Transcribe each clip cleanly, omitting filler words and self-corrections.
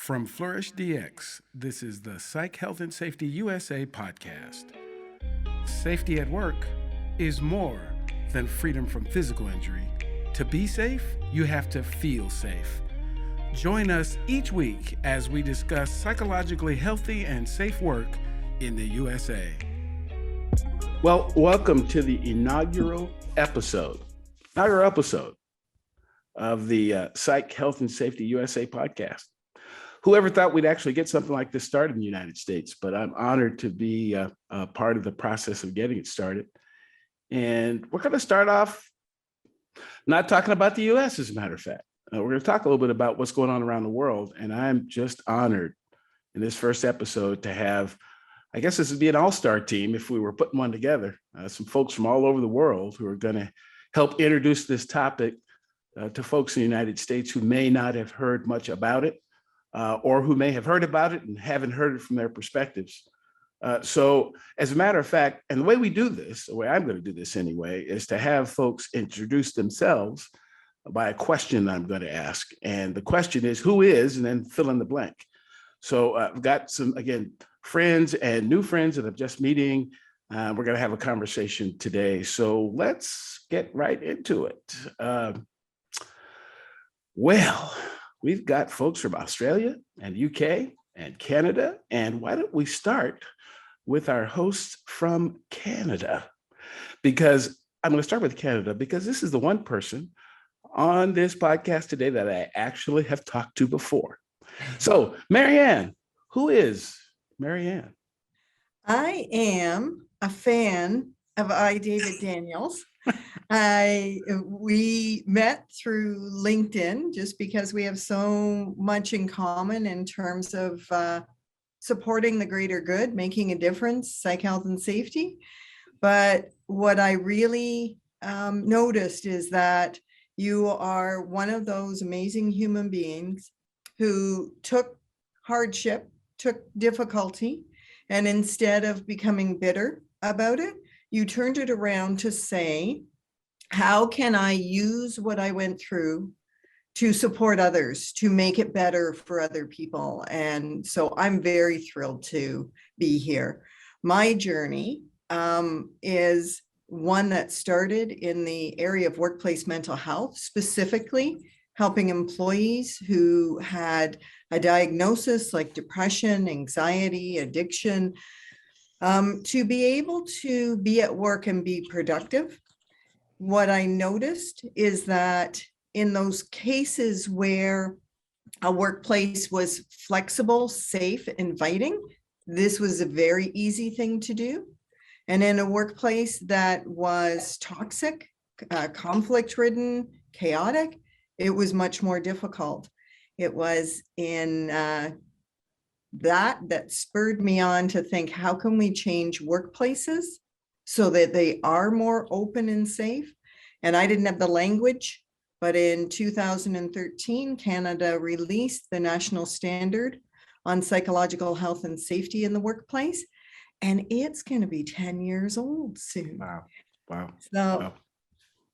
From Flourish DX, this is the Psych, Health, and Safety USA podcast. Safety at work is more than freedom from physical injury. To be safe, you have to feel safe. Join us each week as we discuss psychologically healthy and safe work in the USA. Well, welcome to the inaugural episode of the Psych, Health, and Safety USA podcast. Whoever thought we'd actually get something like this started in the United States, but I'm honored to be a part of the process of getting it started. And we're going to start off not talking about the US, as a matter of fact. We're going to talk a little bit about what's going on around the world. And I'm just honored in this first episode to have, I guess this would be an all-star team if we were putting one together, some folks from all over the world who are going to help introduce this topic to folks in the United States who may not have heard much about it. Or who may have heard about it and haven't heard it from their perspectives. So as a matter of fact, and the way we do this, the way I'm going to do this anyway, is to have folks introduce themselves by a question I'm going to ask. And the question is, who is, and then fill in the blank. So I've got some, again, friends and new friends that I'm just meeting. We're going to have a conversation today. So let's get right into it. We've got folks from Australia and UK and Canada. And why don't we start with our hosts from Canada? Because I'm going to start with Canada because this is the one person on this podcast today that I actually have talked to before. So Marianne, who is Marianne? I am a fan of I. David Daniels. We met through LinkedIn just because we have so much in common in terms of supporting the greater good, making a difference, psych health and safety. But what I really noticed is that you are one of those amazing human beings who took hardship, took difficulty, and instead of becoming bitter about it, you turned it around to say, how can I use what I went through to support others, to make it better for other people? And so I'm very thrilled to be here. My journey is one that started in the area of workplace mental health, specifically helping employees who had a diagnosis like depression, anxiety, addiction, to be able to be at work and be productive. What I noticed is that in those cases where a workplace was flexible, safe, inviting, this was a very easy thing to do. And in a workplace that was toxic, conflict-ridden, chaotic, it was much more difficult. It was in that spurred me on to think, how can we change workplaces so that they are more open and safe? And I didn't have the language, but in 2013, Canada released the national standard on psychological health and safety in the workplace. And it's going to be 10 years old soon. Wow. So,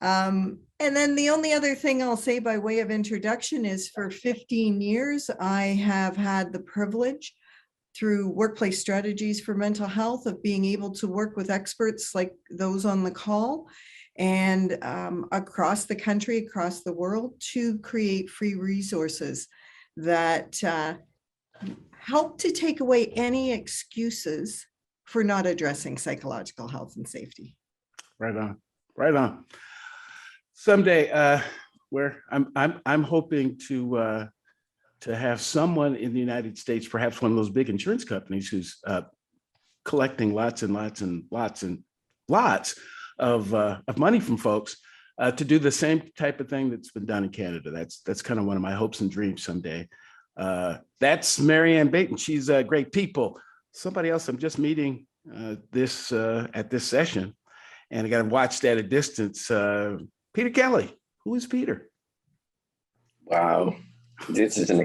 and then the only other thing I'll say by way of introduction is for 15 years, I have had the privilege through workplace strategies for mental health of being able to work with experts like those on the call and across the country, across the world, to create free resources that help to take away any excuses for not addressing psychological health and safety. Right on. Someday, where I'm hoping to have someone in the United States, perhaps one of those big insurance companies, who's collecting lots and lots and lots and lots of money from folks to do the same type of thing that's been done in Canada. That's kind of one of my hopes and dreams someday. That's Marianne Baton. She's great people. Somebody else I'm just meeting at this session, and I got to watch at a distance. Peter Kelly. Who is Peter? Wow, this is an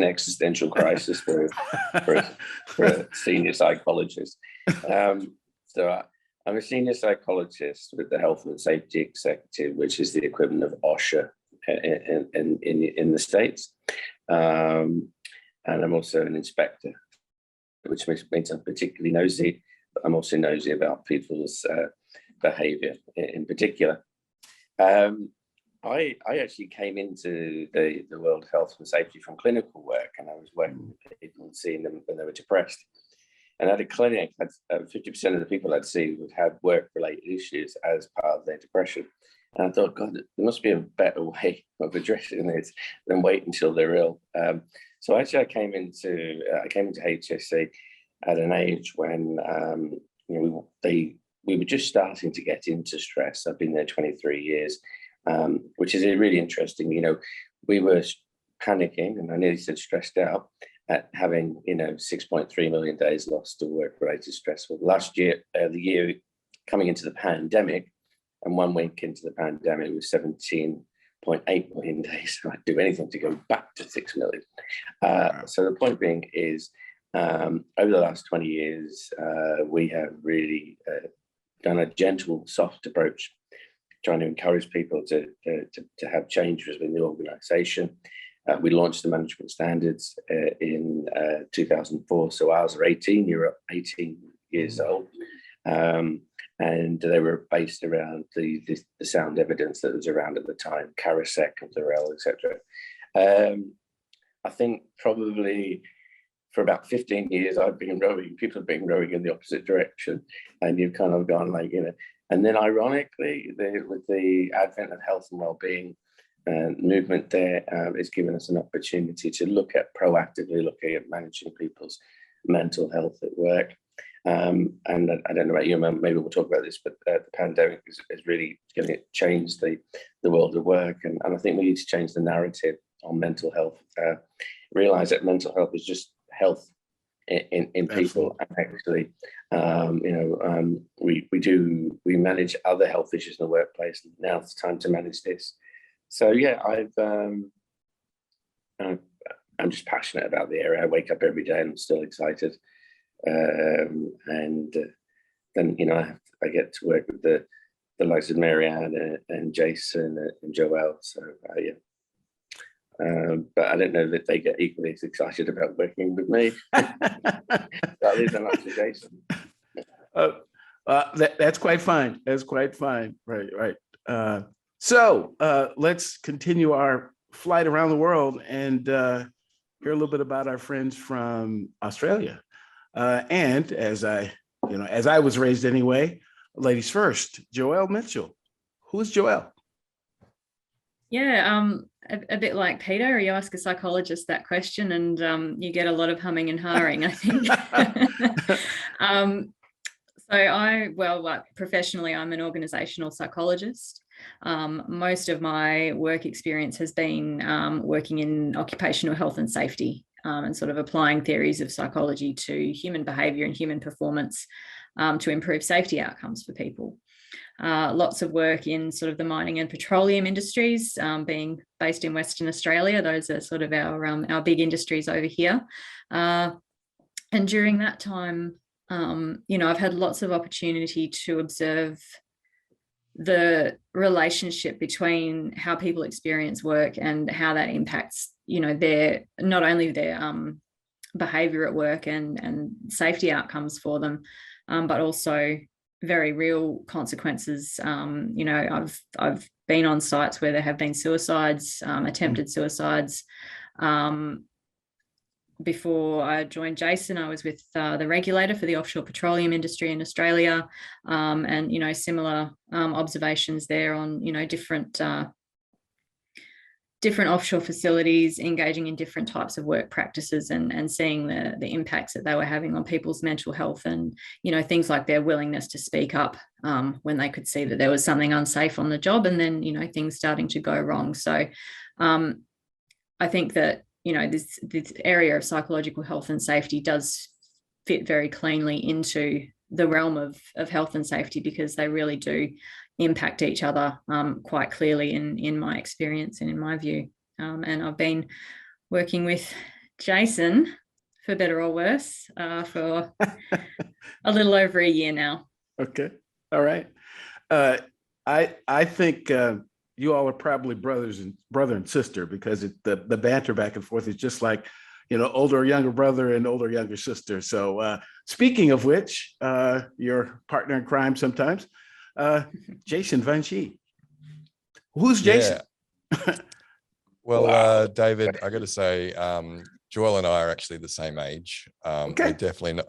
existential crisis for a senior psychologist. So I'm a senior psychologist with the Health and Safety Executive, which is the equivalent of OSHA in the States. and I'm also an inspector, which means I'm particularly nosy, but I'm also nosy about people's behaviour in particular. I actually came into the world of health and safety from clinical work, and I was working with people and seeing them when they were depressed. And at a clinic, 50% of the people I'd see would have work-related issues as part of their depression. And I thought, God, there must be a better way of addressing this than wait until they're ill. So actually, I came into HSC at an age when we were just starting to get into stress. I've been there 23 years, which is really interesting. We were panicking, and I nearly said stressed out, at having 6.3 million days lost to work-related stress. Well, last year, the year coming into the pandemic, and 1 week into the pandemic was 17.8 million days. So I'd do anything to go back to 6 million. So the point being is, over the last 20 years, we have really done a gentle, soft approach, trying to encourage people to have change within the organisation. We launched the management standards in 2004. So ours are 18 years old. And they were based around the sound evidence that was around at the time, Karasek and Thorell, etc. I think probably for about 15 years, I've been rowing, people have been rowing in the opposite direction, and you've kind of gone and then ironically, with the advent of health and wellbeing movement there, it's given us an opportunity to look at proactively looking at managing people's mental health at work. And I don't know about you, maybe we'll talk about this, but the pandemic is really going to change the world of work. And I think we need to change the narrative on mental health, realize that mental health is just health in people. And actually, we manage other health issues in the workplace. Now it's time to manage this. So yeah, I'm just passionate about the area. I wake up every day and I'm still excited. And then I get to work with the likes of Marianne and Jason and Joelle. So yeah. But I don't know that they get equally as excited about working with me. That is enough to Jason. That's quite fine. That's quite fine. Right. So let's continue our flight around the world and hear a little bit about our friends from Australia. And as I was raised anyway, ladies first, Joelle Mitchell. Who's Joelle? Yeah, a bit like Peter, you ask a psychologist that question and you get a lot of humming and hawing, I think. So professionally, I'm an organizational psychologist. Most of my work experience has been working in occupational health and safety and sort of applying theories of psychology to human behavior and human performance to improve safety outcomes for people. Lots of work in sort of the mining and petroleum industries, being based in Western Australia. Those are sort of our big industries over here. And during that time, I've had lots of opportunity to observe the relationship between how people experience work and how that impacts, not only their behavior at work and safety outcomes for them, but also very real consequences. I've been on sites where there have been suicides, attempted suicides. Before I joined Jason, I was with the regulator for the offshore petroleum industry in Australia, and similar observations there on different offshore facilities, engaging in different types of work practices and seeing the impacts that they were having on people's mental health and things like their willingness to speak up when they could see that there was something unsafe on the job, and then things starting to go wrong. So I think that this area of psychological health and safety does fit very cleanly into the realm of health and safety, because they really do impact each other quite clearly in my experience and in my view. And I've been working with Jason, for better or worse, for a little over a year now. Okay. All right. I think you all are probably brother and sister, because the banter back and forth is just like older or younger brother and older or younger sister. So speaking of which, your partner in crime sometimes, Jason Van Schie. Who's Jason? Well, Wow. David, I got to say, Joel and I are actually the same age. Okay.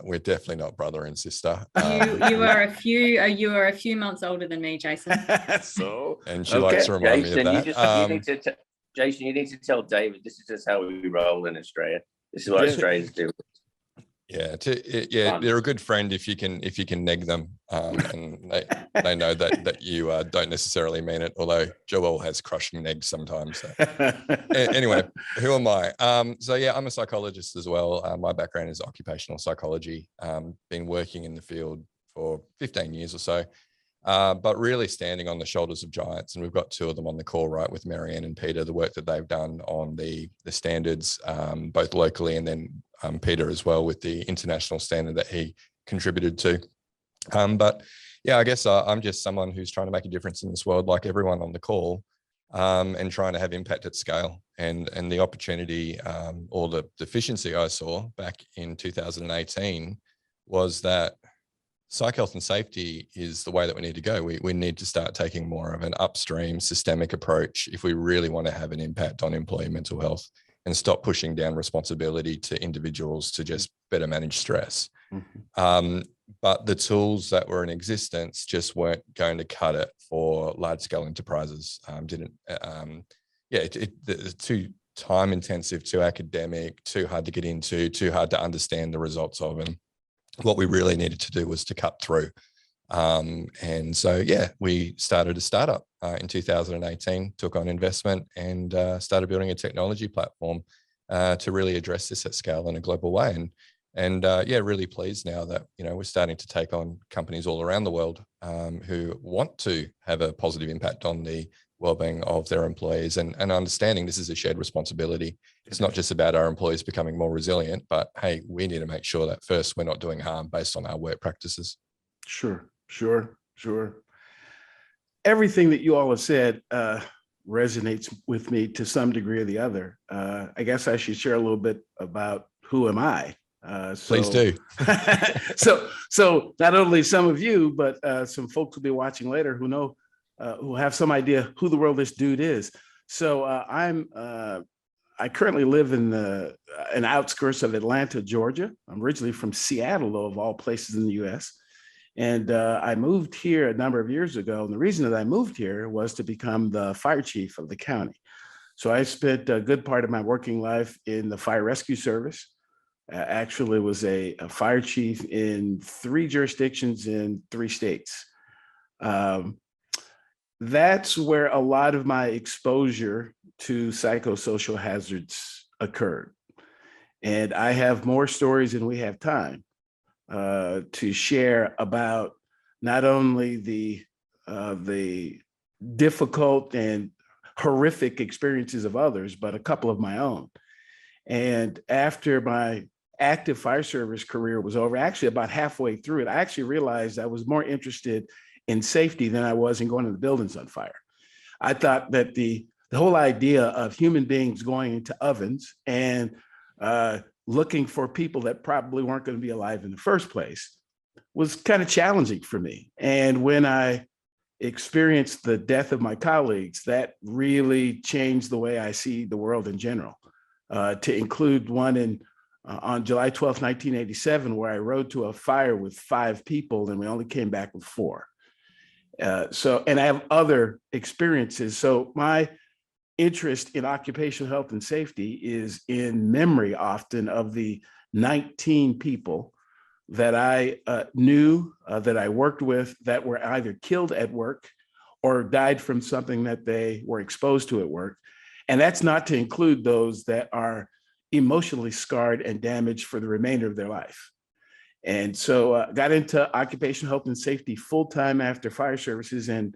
We're definitely not brother and sister. You are a few months older than me, Jason. So, and she likes to remind me of that. Jason, you need to tell David this is just how we roll in Australia. This is what Australians do. Yeah, they're a good friend if you can neg them, and they know that you don't necessarily mean it. Although Joel has crushing negs sometimes. So. Anyway, who am I? So yeah, I'm a psychologist as well. My background is occupational psychology. Been working in the field for 15 years or so, but really standing on the shoulders of giants. And we've got two of them on the call, right, with Marianne and Peter. The work that they've done on the standards, both locally and then Peter as well with the international standard that he contributed to. But yeah, I guess I'm just someone who's trying to make a difference in this world, like everyone on the call, and trying to have impact at scale. And the opportunity or the deficiency I saw back in 2018 was that psych health and safety is the way that we need to go. We need to start taking more of an upstream systemic approach if we really want to have an impact on employee mental health, and stop pushing down responsibility to individuals to just better manage stress. Mm-hmm. But the tools that were in existence just weren't going to cut it for large-scale enterprises. It's too time intensive, too academic, too hard to get into, too hard to understand the results of. And what we really needed to do was to cut through. And so, yeah, we started a startup in 2018, took on investment and started building a technology platform to really address this at scale in a global way. And really pleased now that, we're starting to take on companies all around the world who want to have a positive impact on the well-being of their employees and understanding this is a shared responsibility. It's not just about our employees becoming more resilient, but hey, we need to make sure that first we're not doing harm based on our work practices. Sure. Everything that you all have said resonates with me to some degree or the other. I guess I should share a little bit about who am I. Please do. so not only some of you, but some folks will be watching later who have some idea who the world this dude is. So I currently live in an outskirts of Atlanta, Georgia. I'm originally from Seattle, though, of all places in the U.S. And I moved here a number of years ago. And the reason that I moved here was to become the fire chief of the county. So I spent a good part of my working life in the fire rescue service. Actually was a fire chief in 3 jurisdictions in 3 states. That's where a lot of my exposure to psychosocial hazards occurred. And I have more stories than we have time to share about not only the difficult and horrific experiences of others, but a couple of my own. And after my active fire service career was over, actually about halfway through it, I actually realized I was more interested in safety than I was in going to the buildings on fire. I thought that the whole idea of human beings going into ovens and looking for people that probably weren't going to be alive in the first place was kind of challenging for me. And when I experienced the death of my colleagues, that really changed the way I see the world in general. To include one on July 12th, 1987, where I rode to a fire with 5 people and we only came back with 4. And I have other experiences. So my interest in occupational health and safety is in memory often of the 19 people that I knew, that I worked with, that were either killed at work or died from something that they were exposed to at work. And that's not to include those that are emotionally scarred and damaged for the remainder of their life. And so got into occupational health and safety full-time after fire services, and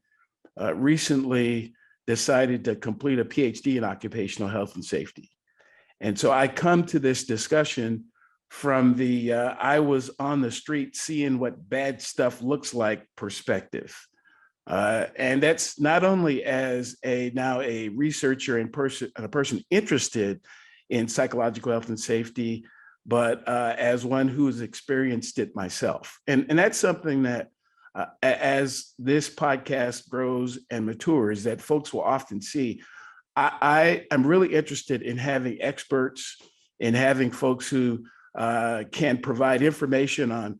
recently decided to complete a PhD in occupational health and safety. And so I come to this discussion from the I was on the street seeing what bad stuff looks like perspective. And that's not only as a researcher and a person interested in psychological health and safety, but as one who has experienced it myself. And that's something that as this podcast grows and matures, that folks will often see. I am really interested in having experts, in having folks who can provide information on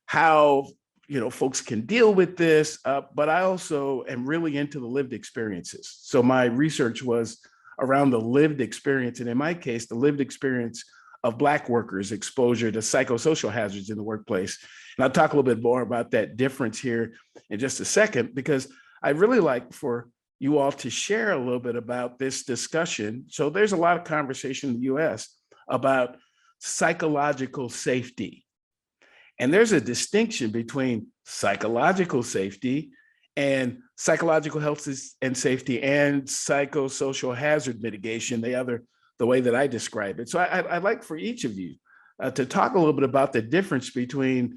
how folks can deal with this, but I also am really into the lived experiences. So my research was around the lived experience, and in my case, the lived experience of Black workers' exposure to psychosocial hazards in the workplace. And I'll talk a little bit more about that difference here in just a second, because I'd really like for you all to share a little bit about this discussion. So there's a lot of conversation in the US about psychological safety. And there's a distinction between psychological safety and psychological health and safety and psychosocial hazard mitigation, the way that I describe it. So I'd like for each of you to talk a little bit about the difference between,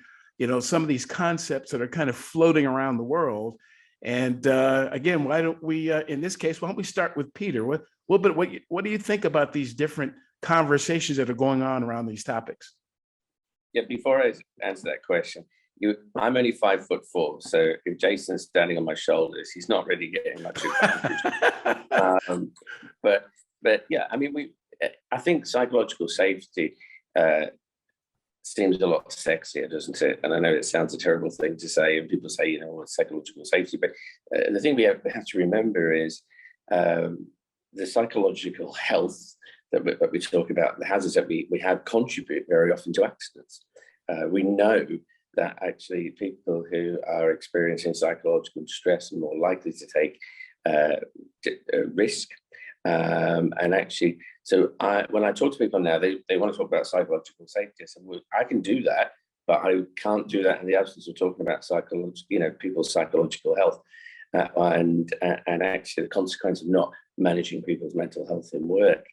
some of these concepts that are kind of floating around the world. And again, why don't we, in this case, why don't we start with Peter? What do you think about these different conversations that are going on around these topics? Yeah, before I answer that question, I'm only 5'4", so if Jason's standing on my shoulders, he's not really getting much advantage. But yeah, I mean, I think psychological safety seems a lot sexier, doesn't it? And I know it sounds a terrible thing to say, and people say, what's psychological safety? But the thing we have to remember is the psychological health that we talk about, the hazards that we have contribute very often to accidents. We know that actually people who are experiencing psychological distress are more likely to take risk. And actually, so when I talk to people now, they want to talk about psychological safety. I said, well, I can do that, but I can't do that in the absence of talking about people's psychological health and actually the consequence of not managing people's mental health in work.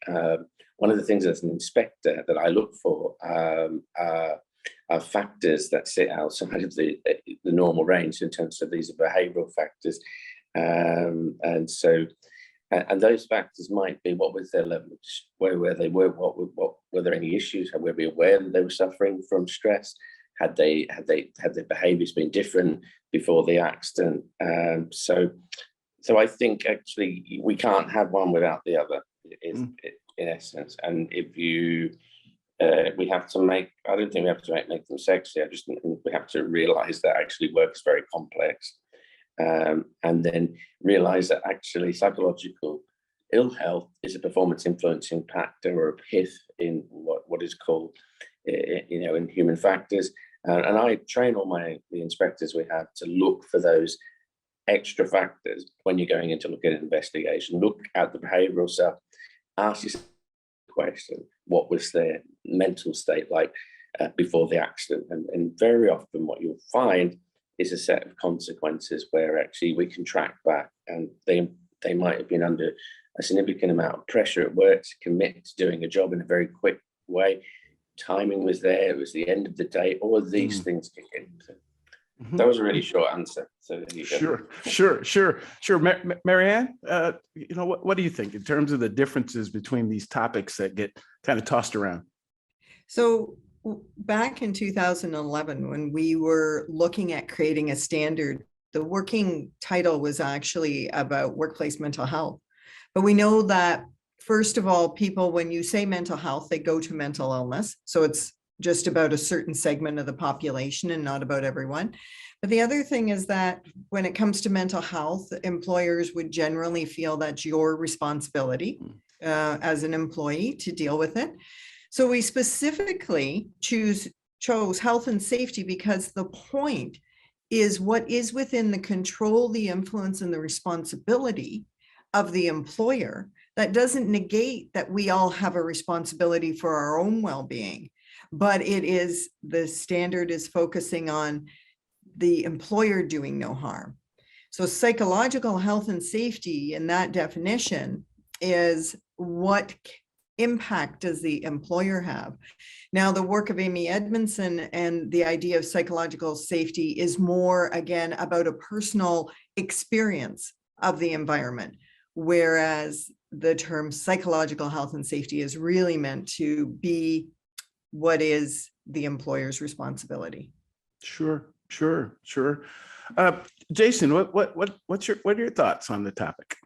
One of the things as an inspector that I look for are factors that sit outside of the normal range in terms of these are behavioural factors, and those factors might be what was their level of where they were, what were there any issues, were we aware that they were suffering from stress, had their behaviours been different before the accident. So I think actually we can't have one without the other, in essence. And if you we have to I don't think we have to make them sexy. I just think we have to realize that actually work is very complex. And then realize that actually psychological ill health is a performance influencing factor or a PIF in what is called, in human factors. And I train all the inspectors we have to look for those extra factors when you're going in to look at an investigation. Look at the behavioral stuff. Ask yourself the question: what was their mental state like before the accident? And very often, what you'll find is a set of consequences where actually we can track back, and they might have been under a significant amount of pressure at work to commit to doing a job in a very quick way. Timing was there, it was the end of the day, all of these things kick in. So that was a really short answer. So there you go. Sure. Marianne, what do you think in terms of the differences between these topics that get kind of tossed around? So back in 2011, when we were looking at creating a standard, the working title was actually about workplace mental health. But we know that, first of all, people, when you say mental health, they go to mental illness. So it's just about a certain segment of the population and not about everyone. But the other thing is that when it comes to mental health, employers would generally feel that's your responsibility as an employee to deal with it. So we specifically chose health and safety because the point is what is within the control, the influence, and the responsibility of the employer. That doesn't negate that we all have a responsibility for our own well-being, but the standard is focusing on the employer doing no harm. So psychological health and safety in that definition is what impact does the employer have? Now, the work of Amy Edmondson and the idea of psychological safety is more, again, about a personal experience of the environment, whereas the term psychological health and safety is really meant to be what is the employer's responsibility. Sure. Jason, what are your thoughts on the topic?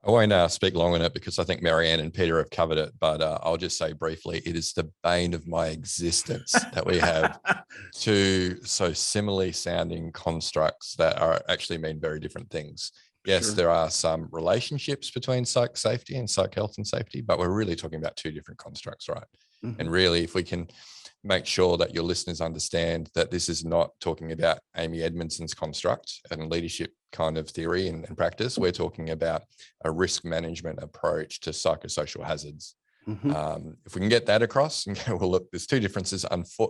I won't speak long on it because I think Marianne and Peter have covered it, but I'll just say briefly, it is the bane of my existence that we have two so similarly sounding constructs that are actually mean very different things. Yes, Sure. There are some relationships between psych safety and psych health and safety, but we're really talking about two different constructs, right? Mhm. And really, if we can make sure that your listeners understand that this is not talking about Amy Edmondson's construct and leadership kind of theory and practice, we're talking about a risk management approach to psychosocial hazards. Mhm. If we can get that across and go, well, look, there's two differences.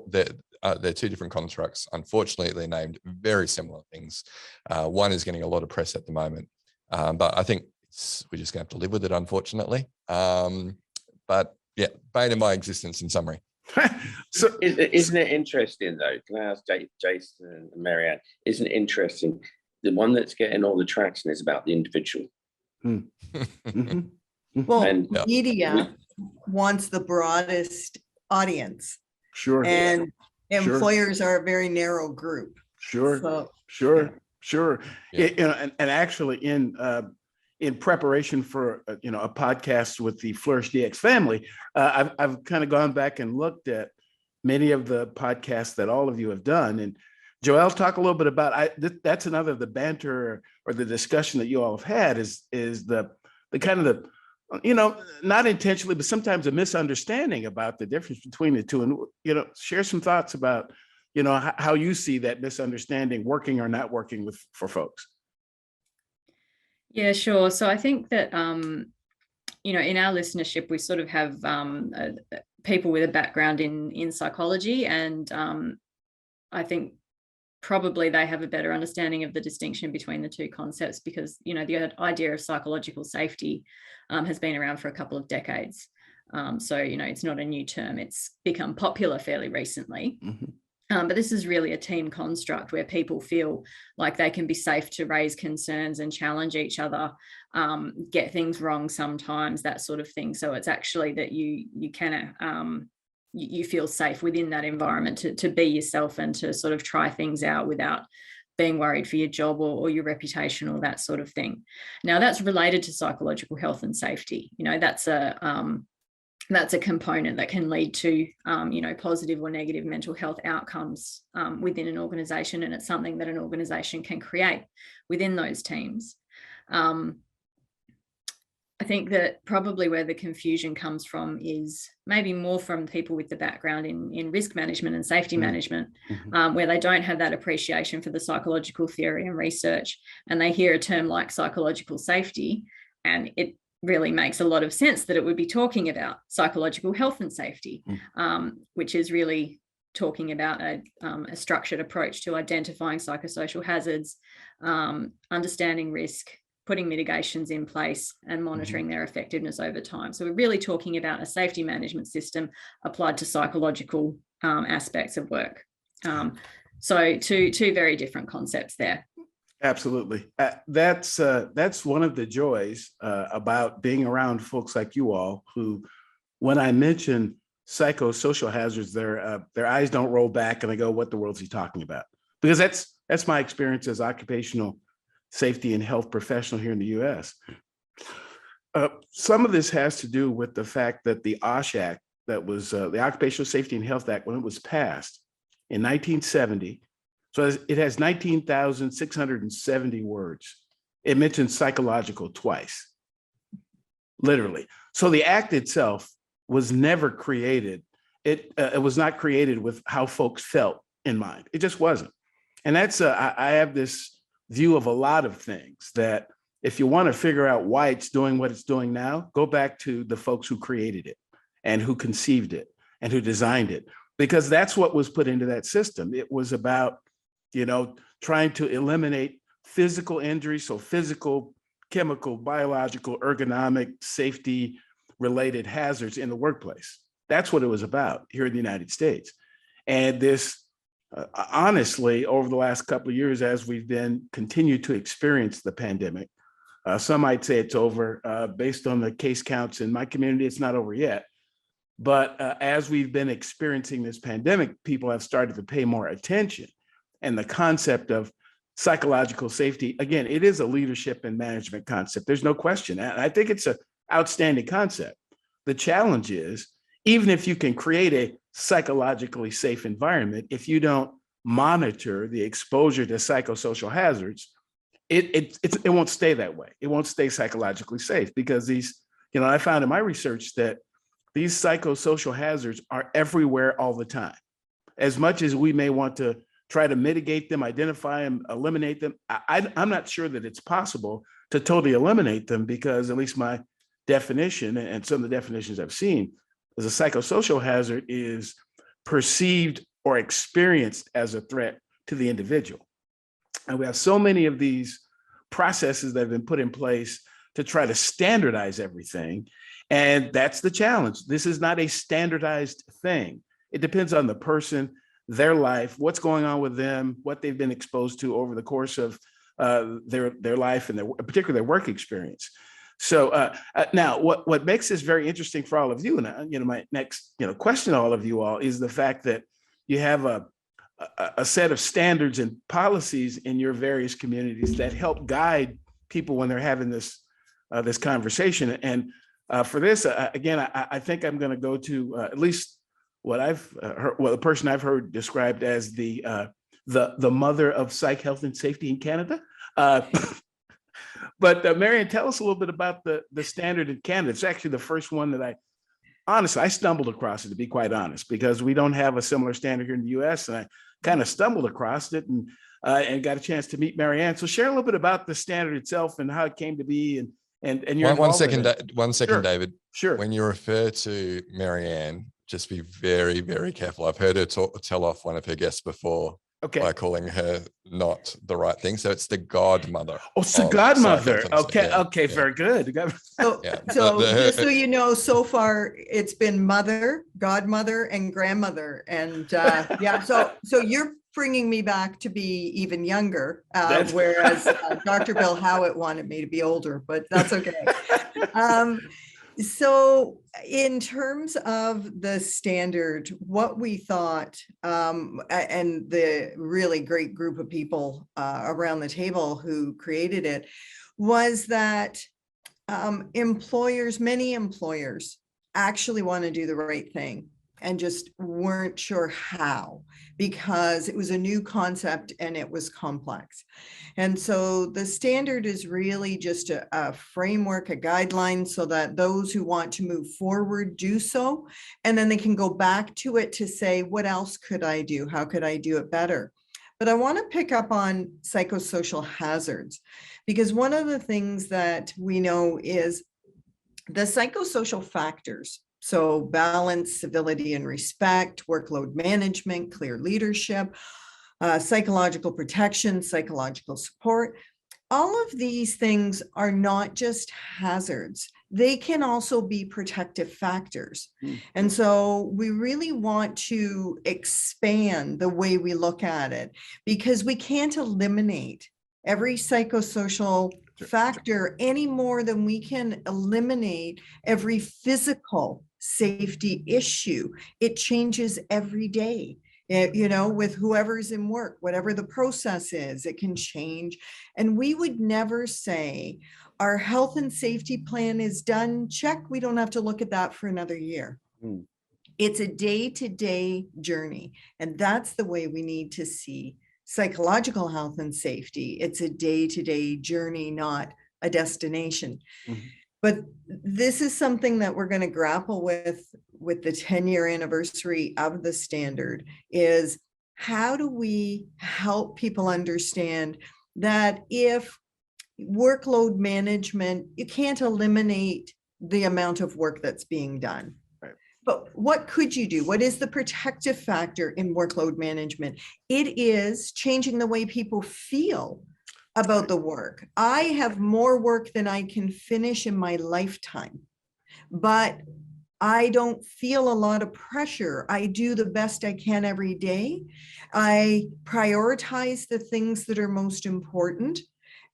They're two different constructs. Unfortunately, they're named very similar things. One is getting a lot of press at the moment, but I think we're just going to have to live with it, unfortunately. But yeah, bane of my existence in summary. So, isn't it interesting though? Can I ask Jason and Marianne? Isn't it interesting? The one that's getting all the traction is about the individual. Mm-hmm. Well, And media wants the broadest audience, Sure. and employers are a very narrow group. Sure. So, Sure. Yeah. And actually in preparation for a podcast with the Flourish DX family, I've kind of gone back and looked at many of the podcasts that all of you have done. And Joelle, talk a little bit about that's another of the banter or the discussion that you all have had is the kind of the not intentionally, but sometimes a misunderstanding about the difference between the two. And share some thoughts about how you see that misunderstanding working or not working for folks. Yeah, sure. So I think that, in our listenership, we sort of have people with a background in psychology. And I think probably they have a better understanding of the distinction between the two concepts because, the idea of psychological safety has been around for a couple of decades. So, it's not a new term. It's become popular fairly recently. Mm-hmm. But this is really a team construct where people feel like they can be safe to raise concerns and challenge each other, get things wrong sometimes, that sort of thing. So it's actually that you can you feel safe within that environment to be yourself and to sort of try things out without being worried for your job or your reputation or that sort of thing. Now that's related to psychological health and safety. That's a component that can lead to, positive or negative mental health outcomes within an organisation, and it's something that an organisation can create within those teams. I think that probably where the confusion comes from is maybe more from people with the background in risk management and safety management, where they don't have that appreciation for the psychological theory and research, and they hear a term like psychological safety, and it really makes a lot of sense that it would be talking about psychological health and safety, which is really talking about a structured approach to identifying psychosocial hazards, understanding risk, putting mitigations in place and monitoring their effectiveness over time. So we're really talking about a safety management system applied to psychological aspects of work. So two very different concepts there. Absolutely. That's one of the joys about being around folks like you all who, when I mention psychosocial hazards, their eyes don't roll back and they go, what the world is he talking about? Because that's my experience as occupational safety and health professional here in the US. Some of this has to do with the fact that the OSH Act, that was the Occupational Safety and Health Act, when it was passed in 1970, so it has 19,670 words. It mentions psychological twice, literally. So the act itself was never created. It was not created with how folks felt in mind. It just wasn't. And that's, I have this view of a lot of things that if you want to figure out why it's doing what it's doing now, go back to the folks who created it and who conceived it and who designed it, because that's what was put into that system. It was about trying to eliminate physical injury, so physical, chemical, biological, ergonomic, safety-related hazards in the workplace. That's what it was about here in the United States. And this, honestly, over the last couple of years, as we've continued to experience the pandemic, Some might say it's over. Based on the case counts in my community, it's not over yet. But as we've been experiencing this pandemic, people have started to pay more attention. And the concept of psychological safety, again, it is a leadership and management concept. There's no question. And I think it's an outstanding concept. The challenge is, even if you can create a psychologically safe environment, if you don't monitor the exposure to psychosocial hazards, it won't stay that way. It won't stay psychologically safe because these, I found in my research that these psychosocial hazards are everywhere all the time. As much as we may want to try to mitigate them, identify them, eliminate them, I'm not sure that it's possible to totally eliminate them, because at least my definition and some of the definitions I've seen is a psychosocial hazard is perceived or experienced as a threat to the individual. And we have so many of these processes that have been put in place to try to standardize everything. And that's the challenge. This is not a standardized thing. It depends on the person, their life, what's going on with them, what they've been exposed to over the course of their life and particularly their work experience. So now what makes this very interesting for all of you, and my next question to all of you all, is the fact that you have a set of standards and policies in your various communities that help guide people when they're having this conversation. And for this, again, I think I'm going to go to at least what I've heard, the person I've heard described as the mother of psych health and safety in Canada. But Marianne, tell us a little bit about the standard in Canada. It's actually the first one that I stumbled across it, to be quite honest, because we don't have a similar standard here in the U.S. And I kind of stumbled across it and got a chance to meet Marianne. So share a little bit about the standard itself and how it came to be and your one second, Sure. David. Sure. When you refer to Marianne, just be very, very careful. I've heard her tell off one of her guests before. Okay. By calling her not the right thing. So it's the godmother. Oh, it's the godmother. Okay. Yeah, Okay. yeah. Very good. So, Yeah. just so you know, so far it's been mother, godmother, and grandmother, and So you're bringing me back to be even younger, whereas Dr. Bill Howitt wanted me to be older, but that's okay. So in terms of the standard, what we thought, and the really great group of people around the table who created it, was that many employers actually want to do the right thing and just weren't sure how, because it was a new concept and it was complex. And so the standard is really just a framework, a guideline, so that those who want to move forward do so. And then they can go back to it to say, what else could I do? How could I do it better? But I want to pick up on psychosocial hazards, because one of the things that we know is the psychosocial factors. So balance, civility and respect, workload management, clear leadership, psychological protection, psychological support. All of these things are not just hazards. They can also be protective factors. And so we really want to expand the way we look at it, because we can't eliminate every psychosocial factor any more than we can eliminate every physical safety issue. It changes every day. With whoever's in work, whatever the process is, it can change. And we would never say our health and safety plan is done, check, we don't have to look at that for another year. It's a day-to-day journey. And that's the way we need to see psychological health and safety. It's a day-to-day journey, not a destination. But this is something that we're going to grapple with the 10-year anniversary of the standard, is how do we help people understand that if workload management, you can't eliminate the amount of work that's being done. Right. But what could you do? What is the protective factor in workload management? It is changing the way people feel about the work. I have more work than I can finish in my lifetime, but I don't feel a lot of pressure. I do the best I can every day. I prioritize the things that are most important.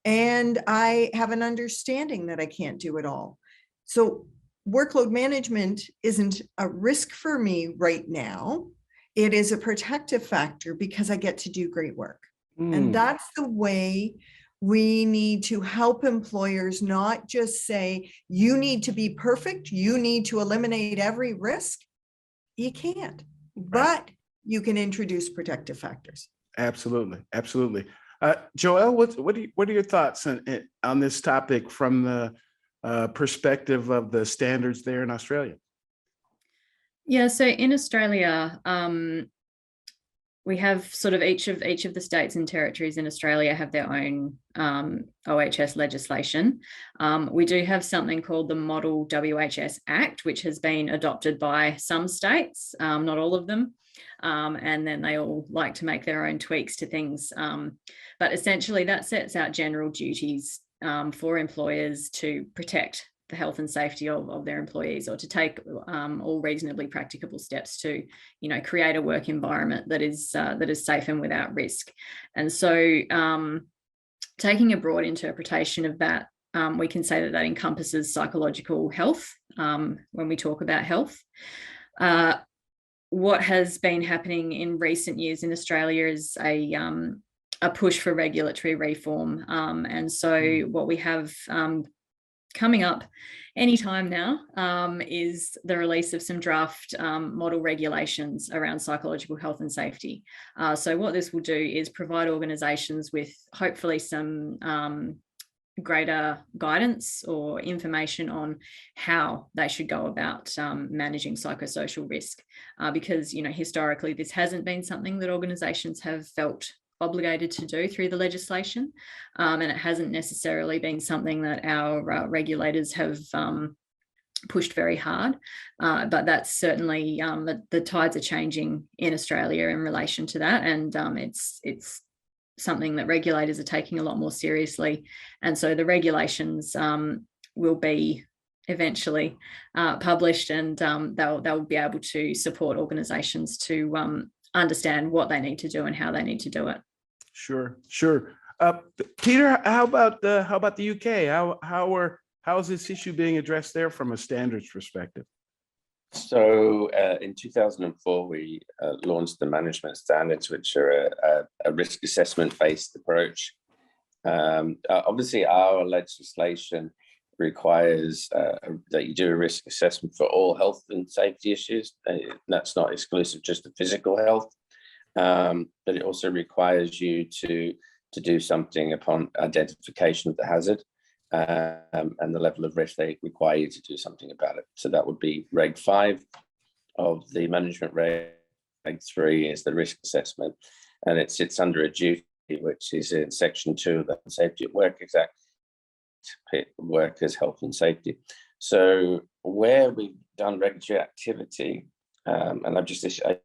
and I have an understanding that I can't do it all. So workload management isn't a risk for me right now. It is a protective factor because I get to do great work. And that's the way we need to help employers, not just say, you need to be perfect, you need to eliminate every risk. You can't, but you can introduce protective factors. Absolutely. Absolutely. Joelle, what are your thoughts on this topic from the perspective of the standards there in Australia? Yeah, so in Australia, we have sort of each of the states and territories in Australia have their own OHS legislation. We do have something called the Model WHS Act, which has been adopted by some states, not all of them. And then they all like to make their own tweaks to things. But essentially that sets out general duties for employers to protect the health and safety of their employees, or to take all reasonably practicable steps to, create a work environment that is safe and without risk. And so taking a broad interpretation of that, we can say that encompasses psychological health when we talk about health. What has been happening in recent years in Australia is a push for regulatory reform. And so what we have coming up anytime now is the release of some draft model regulations around psychological health and safety. So what this will do is provide organisations with hopefully some greater guidance or information on how they should go about managing psychosocial risk, because historically this hasn't been something that organisations have felt obligated to do through the legislation, and it hasn't necessarily been something that our regulators have pushed very hard, but that's certainly the tides are changing in Australia in relation to that, and it's something that regulators are taking a lot more seriously. And so the regulations will be eventually published, and they'll be able to support organisations to understand what they need to do and how they need to do it. Sure. Peter, how about the UK? How is this issue being addressed there from a standards perspective? So in 2004, we launched the management standards, which are a risk assessment-based approach. Obviously, our legislation requires that you do a risk assessment for all health and safety issues. That's not exclusive just to physical health, but it also requires you to do something upon identification of the hazard. And the level of risk they require you to do something about it. So that would be Reg 5 of the management reg. Reg 3 is the risk assessment, and it sits under a duty, which is in Section 2 of the Safety at Work Act, workers' health and safety. So where we've done regulatory activity, and I've just issued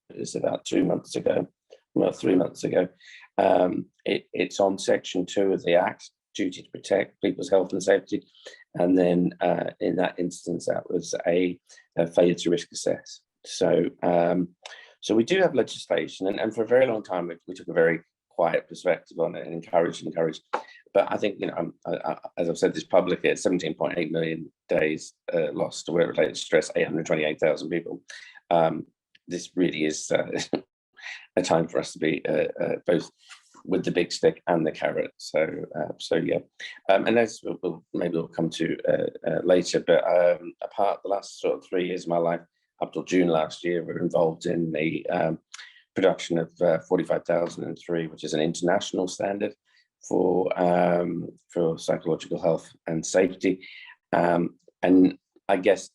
this about 3 months ago, it's on Section 2 of the Act, duty to protect people's health and safety. And then in that instance, that was a failure to risk assess. So so we do have legislation, and for a very long time, we took a very quiet perspective on it and encouraged. But I think, as I've said this publicly, it's 17.8 million days lost to work-related stress, 828,000 people. This really is a time for us to be both with the big stick and the carrot. So yeah, and as maybe we'll come to later, but apart the last sort of 3 years of my life, up till June last year, we were involved in the production of 45,003, which is an international standard for psychological health and safety. And I guess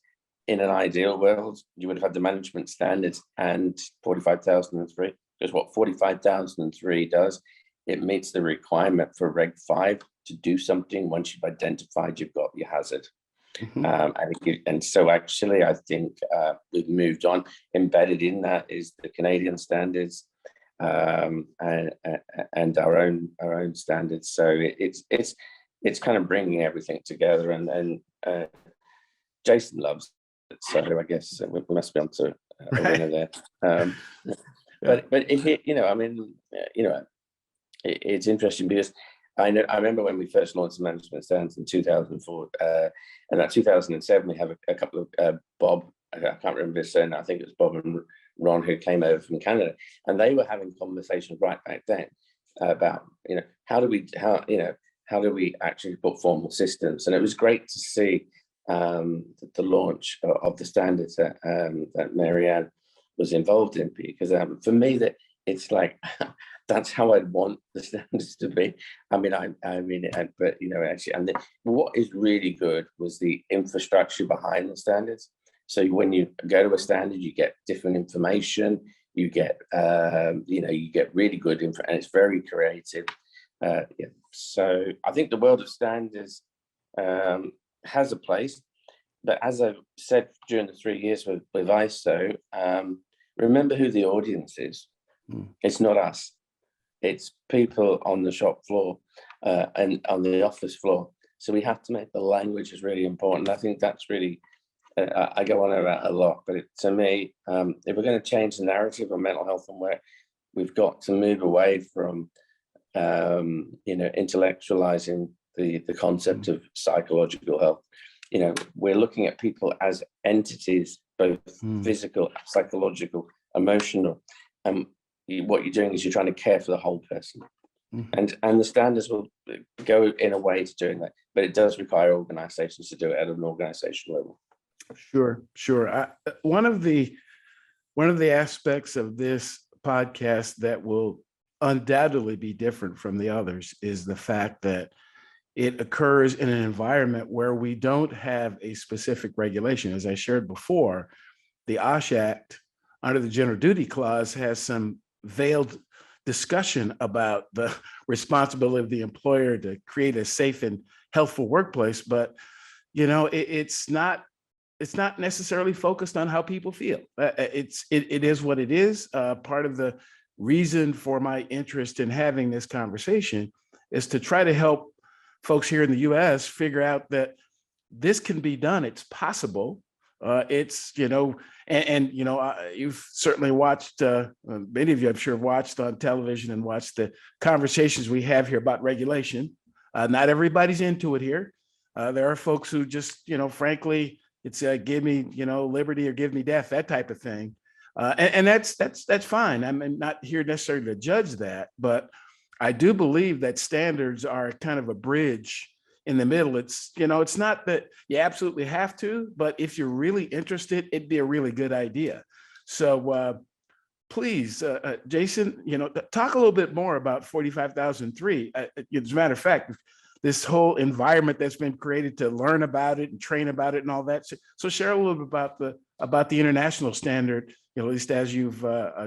in an ideal world, you would have had the management standards and 45,003, because what 45,003 does, it meets the requirement for Reg 5 to do something once you've identified you've got your hazard. Mm-hmm. And so actually, I think we've moved on. Embedded in that is the Canadian standards and our own standards. So it's kind of bringing everything together. And Jason loves it, so I guess we must be on to a winner there. But if it, it's interesting because I remember when we first launched the management standards in 2004, and at 2007 we have a couple of Bob, I can't remember his surname, I think it was Bob and Ron, who came over from Canada, and they were having conversations right back then about, how do we actually put formal systems. And it was great to see the launch of the standards that Marianne was involved in, because for me, that it's like that's how I'd want the standards to be. But actually, and what is really good was the infrastructure behind the standards. So when you go to a standard, you get different information, you get you get really good info, and it's very creative. So I think the world of standards has a place, but as I've said during the 3 years with ISO, remember who the audience is. It's not us. It's people on the shop floor and on the office floor. So we have to make the language is really important. I think that's really, I go on about a lot, but to me, if we're going to change the narrative of mental health and work, we've got to move away from, intellectualizing the concept of psychological health. We're looking at people as entities, both physical, psychological, emotional. What you're doing is you're trying to care for the whole person. And the standards will go in a way to doing that, but it does require organizations to do it at an organizational level. Sure. One of the aspects of this podcast that will undoubtedly be different from the others is the fact that it occurs in an environment where we don't have a specific regulation. As I shared before, the OSH Act under the General Duty Clause has some veiled discussion about the responsibility of the employer to create a safe and healthful workplace, but it's not necessarily focused on how people feel. It is what it is. Part of the reason for my interest in having this conversation is to try to help folks here in the U.S. figure out that this can be done. It's possible. You've certainly watched, many of you I'm sure watched on television and watched the conversations we have here about regulation. Not everybody's into it here. There are folks who just, frankly, it's give me, liberty or give me death, that type of thing. And that's fine. I'm not here necessarily to judge that, but I do believe that standards are kind of a bridge in the middle. It's, it's not that you absolutely have to, but if you're really interested, it'd be a really good idea. So please, Jason, talk a little bit more about 45,003. As a matter of fact, this whole environment that's been created to learn about it and train about it and all that. So share a little bit about the international standard, at least as you've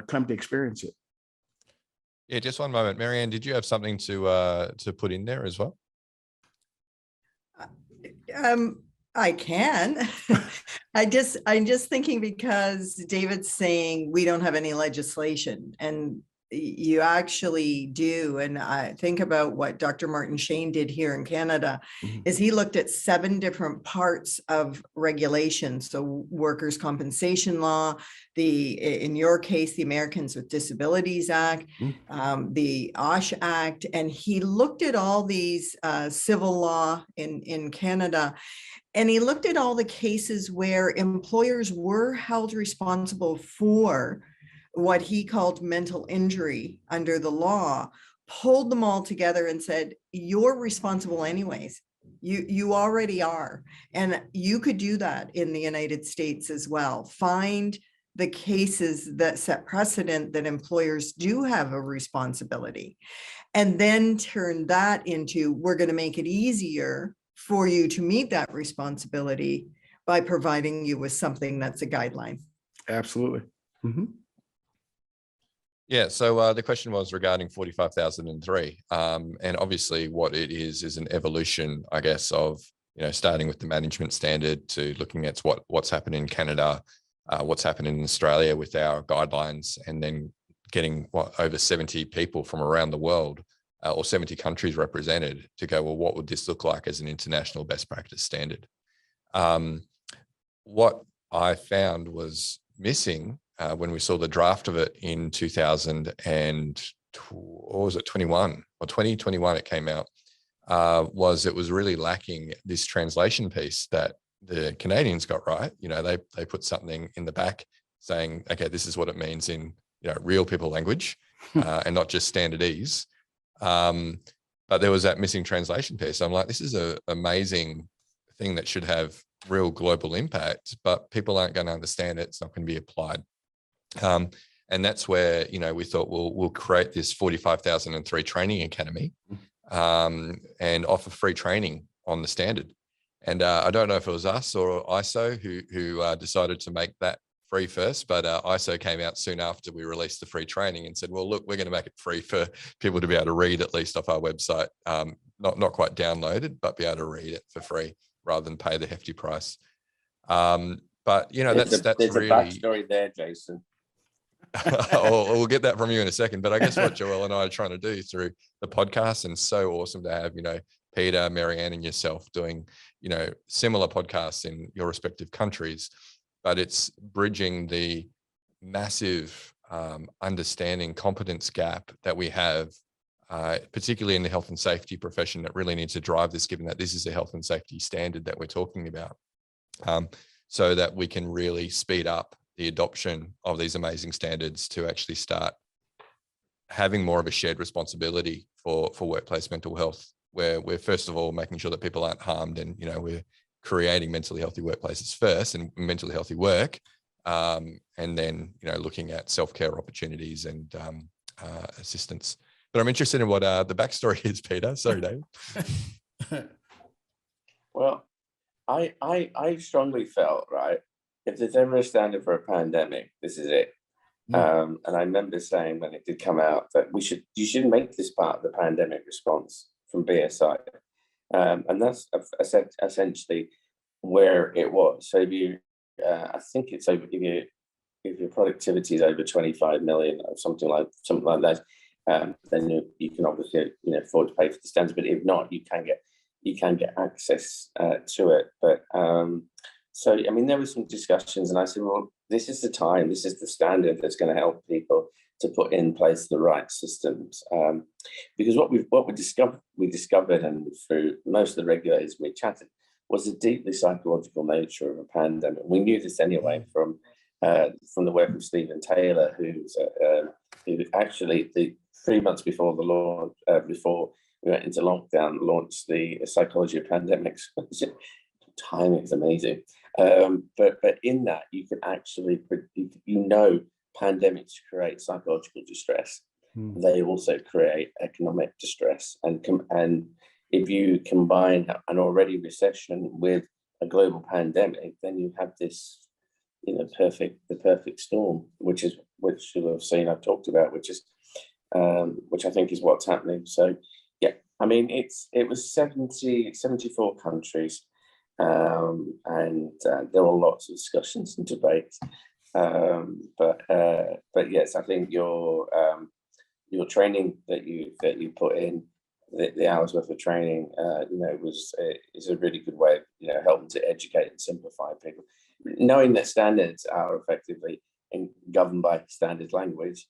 come to experience it. Yeah, just one moment. Marianne, did you have something to put in there as well? I can. I'm just thinking, because David's saying we don't have any legislation, and you actually do. And I think about what Dr. Martin Shane did here in Canada, is he looked at 7 different parts of regulation. So workers' compensation law, in your case, the Americans with Disabilities Act, the OSH Act, and he looked at all these civil law in Canada. And he looked at all the cases where employers were held responsible for what he called mental injury under the law, pulled them all together and said, you're responsible anyways. You already are. And you could do that in the United States as well. Find the cases that set precedent that employers do have a responsibility, and then turn that into, we're going to make it easier for you to meet that responsibility by providing you with something that's a guideline. Absolutely. Yeah, so the question was regarding 45,003, and obviously what it is an evolution, I guess, of starting with the management standard to looking at what's happened in Canada, what's happened in Australia with our guidelines, and then getting over 70 people from around the world or 70 countries represented to go, well, what would this look like as an international best practice standard? What I found was missing when we saw the draft of it in 2021, or 2021 it came out, was it was really lacking this translation piece that the Canadians got right. They put something in the back saying, okay, this is what it means in real people language, and not just standardese. But there was that missing translation piece. I'm like, this is an amazing thing that should have real global impact, but people aren't going to understand it. It's not going to be applied. And that's where, we thought we'll create this 45,003 training academy, and offer free training on the standard. And I don't know if it was us or ISO who decided to make that free first, but ISO came out soon after we released the free training and said, well, look, we're going to make it free for people to be able to read, at least off our website, not quite downloaded, but be able to read it for free rather than pay the hefty price. But that's really a backstory there, Jason. We'll get that from you in a second. But I guess what Joelle and I are trying to do through the podcast, and so awesome to have, Peter, Marianne, and yourself doing, similar podcasts in your respective countries, but it's bridging the massive understanding competence gap that we have, particularly in the health and safety profession, that really needs to drive this, given that this is a health and safety standard that we're talking about, so that we can really speed up the adoption of these amazing standards to actually start having more of a shared responsibility for workplace mental health, where we're first of all making sure that people aren't harmed, and we're creating mentally healthy workplaces first and mentally healthy work, and then looking at self-care opportunities and assistance. But I'm interested in what the backstory is, Peter. Sorry, Dave. Well, I strongly felt, right, if there's ever a standard for a pandemic, this is it. And I remember saying when it did come out that you should make this part of the pandemic response from BSI. And that's essentially where it was. So I think it's over, if your productivity is over 25 million or something like that, then you can obviously afford to pay for the standards. But if not, you can get access to it. But so there were some discussions, and I said, well, this is the time, this is the standard that's going to help people to put in place the right systems. Because what we discovered, and through most of the regulators we chatted, was the deeply psychological nature of a pandemic. We knew this anyway from the work of Stephen Taylor, who actually, the 3 months before the launch, before we went into lockdown, launched the Psychology of Pandemics. Timing is amazing. But in that, you can actually, pandemics create psychological distress. They also create economic distress. And if you combine an already recession with a global pandemic, then you have this, the perfect storm, which you'll have seen, I've talked about, which I think is what's happening. So, yeah, it was 74 countries. And there were lots of discussions and debates, but yes, I think your training that you put in, the hours worth of training, is a really good way of helping to educate and simplify people, knowing that standards are effectively governed by standard language,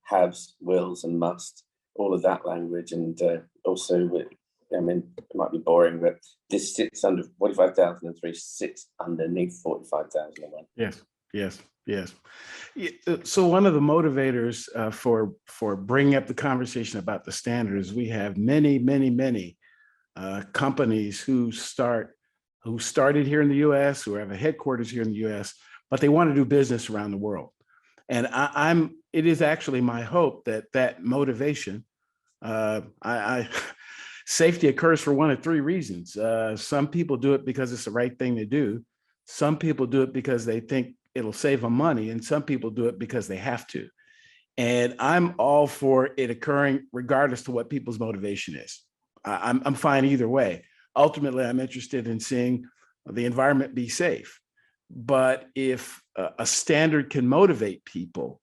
haves, wills, and must, all of that language, and also with. It might be boring, but this sits under 45,003, sits underneath 45,001. Yes. So one of the motivators for bringing up the conversation about the standards, we have many companies who started here in the U.S., who have a headquarters here in the U.S., but they want to do business around the world. And it is actually my hope that motivation, safety occurs for one of three reasons. Some people do it because it's the right thing to do. Some people do it because they think it'll save them money. And some people do it because they have to. And I'm all for it occurring regardless to what people's motivation is. I'm fine either way. Ultimately, I'm interested in seeing the environment be safe. But if a standard can motivate people,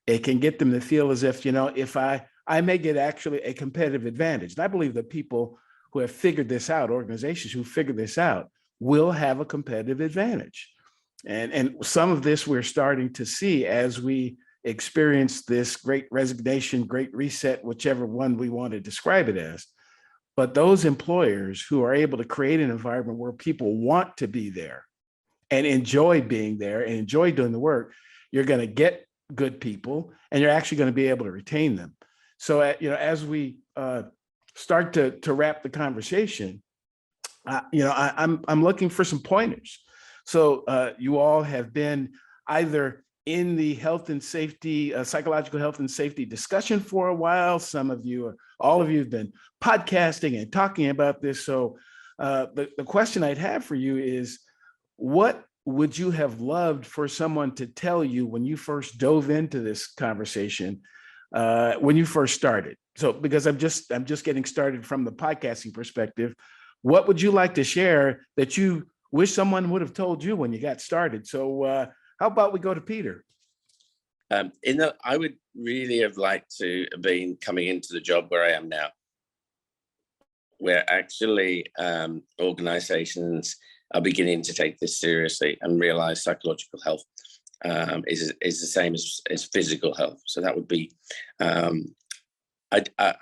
it can get them to feel as if, if I may get actually a competitive advantage. And I believe that people who have figured this out, organizations who figure this out, will have a competitive advantage. And some of this we're starting to see as we experienced this great resignation, great reset, whichever one we want to describe it as. But those employers who are able to create an environment where people want to be there and enjoy being there and enjoy doing the work, you're going to get good people, and you're actually going to be able to retain them. So, as we start to wrap the conversation, I'm looking for some pointers. So you all have been either in the health and safety, psychological health and safety discussion for a while. Some of you, or all of you, have been podcasting and talking about this. So the question I'd have for you is, what would you have loved for someone to tell you when you first dove into this conversation, when you first started? So, because I'm just getting started from the podcasting perspective, what would you like to share that you wish someone would have told you when you got started? So how about we go to Peter? I would really have liked to have been coming into the job where I am now, where actually organizations are beginning to take this seriously and realize psychological health is the same as physical health. So that would be, I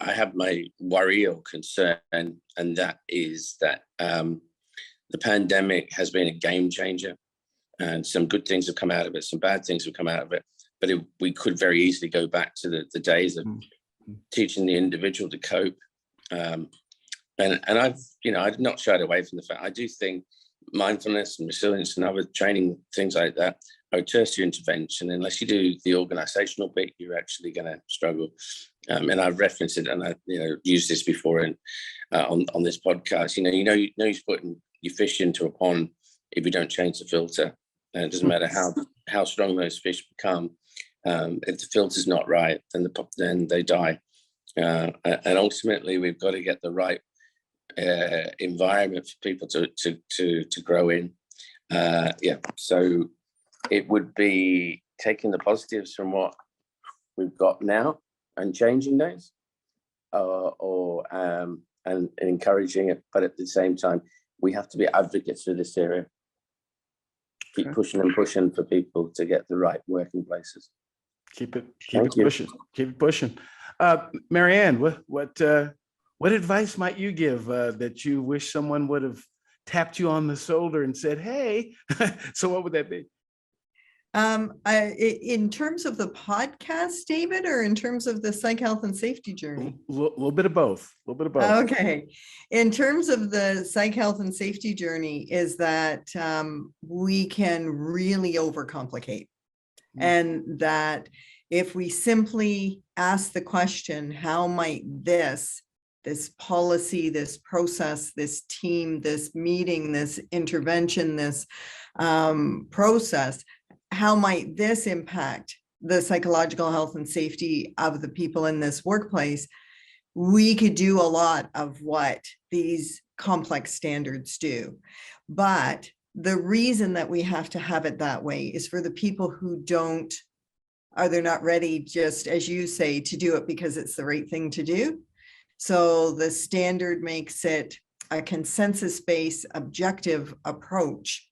have my worry or concern, and that is that the pandemic has been a game changer, and some good things have come out of it, some bad things have come out of it. But we could very easily go back to the days of teaching the individual to cope. And I've not shied away from the fact, I do think mindfulness and resilience and other training, things like that, are a tertiary intervention. Unless you do the organizational bit, you're actually going to struggle. And I've referenced it, and I used this before on this podcast. You're putting your fish into a pond if you don't change the filter. And it doesn't matter how strong those fish become. If the filter's not right, then they die. And ultimately, we've got to get the right environment for people to grow in. So it would be taking the positives from what we've got now and changing those, and encouraging it. But at the same time, we have to be advocates for this area. Keep pushing and pushing for people to get the right working places. Keep it pushing. Keep it pushing. Marianne, what advice might you give that you wish someone would have tapped you on the shoulder and said, "Hey"? So what would that be? In terms of the podcast, David, or in terms of the psych health and safety journey? A little bit of both. Okay. In terms of the psych health and safety journey, is that we can really overcomplicate. And that if we simply ask the question, how might this policy, this process, this team, this meeting, this intervention, this process, how might this impact the psychological health and safety of the people in this workplace? We could do a lot of what these complex standards do. But the reason that we have to have it that way is for the people who they're not ready, just as you say, to do it because it's the right thing to do. So the standard makes it a consensus-based, objective approach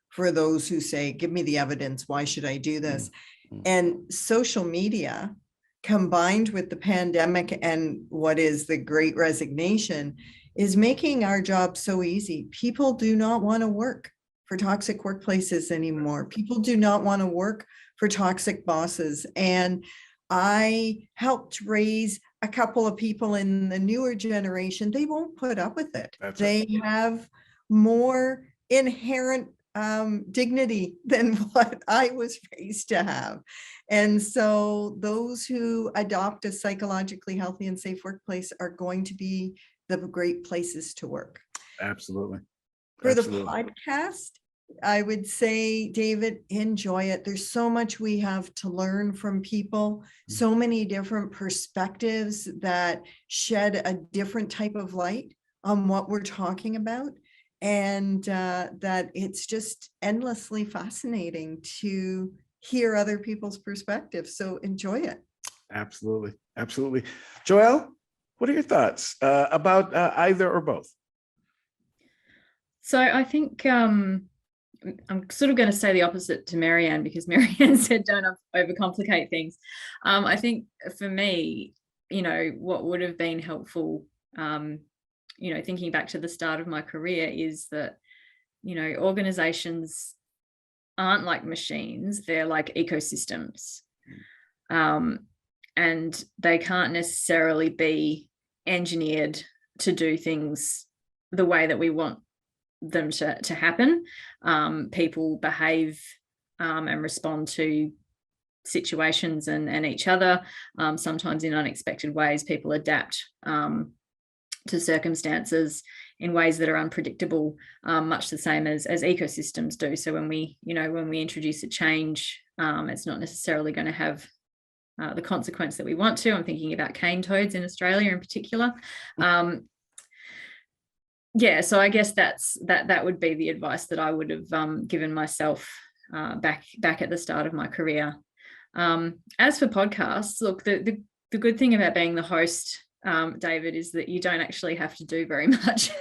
for those who say, give me the evidence, why should I do this? And social media, combined with the pandemic and what is the great resignation, is making our job so easy. People do not want to work for toxic workplaces anymore. People do not want to work for toxic bosses. And I helped raise a couple of people in the newer generation. They won't put up with it. They have more inherent dignity than what I was raised to have. And so those who adopt a psychologically healthy and safe workplace are going to be the great places to work. Absolutely. For the podcast, I would say, David, enjoy it. There's so much we have to learn from people, so many different perspectives that shed a different type of light on what we're talking about. And that it's just endlessly fascinating to hear other people's perspectives. So enjoy it. Absolutely. Absolutely. Joelle, what are your thoughts about either or both? So I think I'm sort of going to say the opposite to Marianne, because Marianne said don't overcomplicate things. I think for me, what would have been helpful, thinking back to the start of my career, is that, organizations aren't like machines, they're like ecosystems. And they can't necessarily be engineered to do things the way that we want them to happen. People behave and respond to situations and each other, sometimes in unexpected ways. People adapt to circumstances in ways that are unpredictable, much the same as ecosystems do. So when we introduce a change, it's not necessarily going to have the consequence that we want to. I'm thinking about cane toads in Australia in particular. So I guess that would be the advice that I would have given myself back at the start of my career. As for podcasts, look, the good thing about being the host, David, is that you don't actually have to do very much.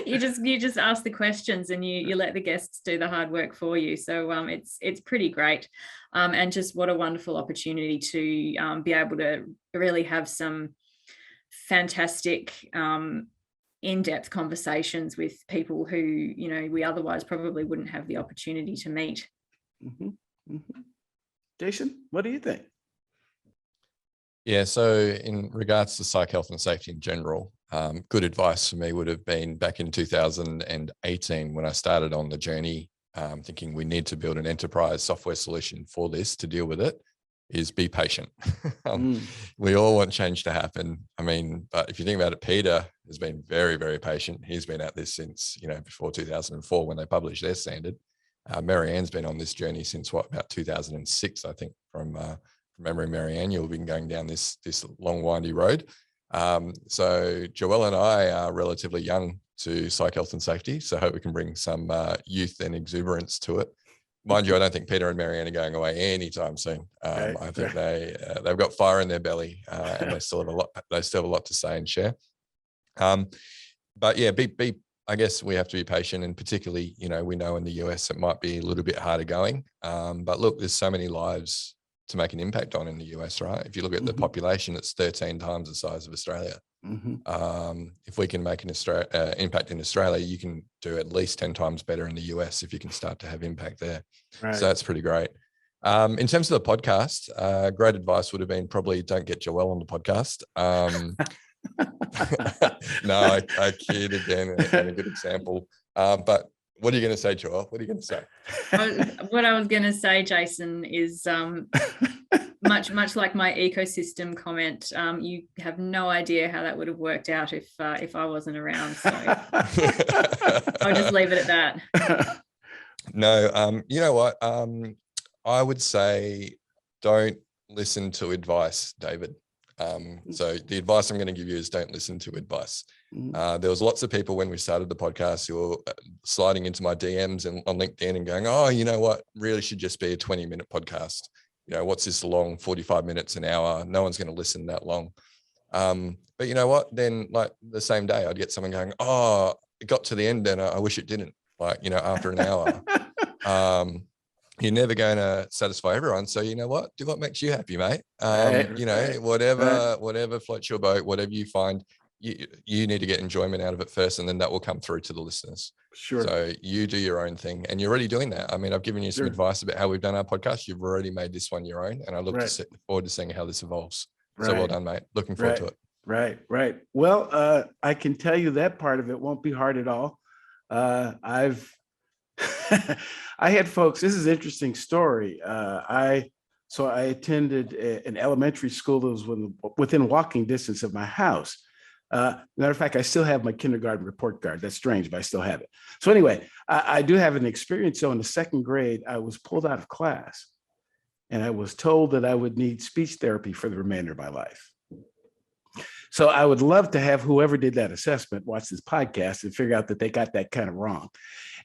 you just ask the questions and you let the guests do the hard work for you. So it's pretty great, and just what a wonderful opportunity to be able to really have some fantastic in-depth conversations with people who we otherwise probably wouldn't have the opportunity to meet. Mm-hmm. Mm-hmm. Jason, what do you think? Yeah, so in regards to psych health and safety in general, good advice for me would have been back in 2018 when I started on the journey, thinking we need to build an enterprise software solution for this to deal with it, is be patient. We all want change to happen. I mean, but if you think about it, Peter has been very, very patient. He's been at this since, before 2004 when they published their standard. Marianne's been on this journey since about 2006, I think, from memory. Marianne, you've been going down this long, windy road. So Joelle and I are relatively young to psych health and safety, so I hope we can bring some youth and exuberance to it. Mind you, I don't think Peter and Marianne are going away anytime soon. I think they've got fire in their belly, and they still have a lot. They still have a lot to say and share. But yeah, I guess we have to be patient, and particularly, we know in the US it might be a little bit harder going. But look, there's so many lives to make an impact on in the US, right? If you look at the population, it's 13 times the size of Australia. If we can make an impact in Australia, you can do at least 10 times better in the US if you can start to have impact there. Right. So that's pretty great. In terms of the podcast, great advice would have been probably don't get Joelle on the podcast. No, I kid again, and a good example. But what are you going to say, Joelle? What are you going to say? What I was going to say, Jason, is much like my ecosystem comment. You have no idea how that would have worked out if I wasn't around. So I'll just leave it at that. No, you know what? I would say don't listen to advice, David. So the advice I'm going to give you is don't listen to advice. There was lots of people when we started the podcast who were sliding into my DMs and on LinkedIn and going, oh, you know what, really should just be a 20-minute podcast. What's this long, 45 minutes, an hour? No one's going to listen that long. But you know what? Then like the same day I'd get someone going, oh, it got to the end and I wish it didn't. After an hour. You're never going to satisfy everyone. So you know what? Do what makes you happy, mate. Whatever floats your boat, whatever you find, you need to get enjoyment out of it first, and then that will come through to the listeners. Sure. So you do your own thing, and you're already doing that. I mean, I've given you some advice about how we've done our podcast. You've already made this one your own, and I look forward to seeing how this evolves. So well done, mate. Looking forward to it. Right. Well, I can tell you that part of it won't be hard at all. I had folks, this is an interesting story. I attended an elementary school that was within walking distance of my house. Matter of fact, I still have my kindergarten report card. That's strange, but I still have it. So anyway, I do have an experience. So in the second grade, I was pulled out of class and I was told that I would need speech therapy for the remainder of my life. So I would love to have whoever did that assessment watch this podcast and figure out that they got that kind of wrong.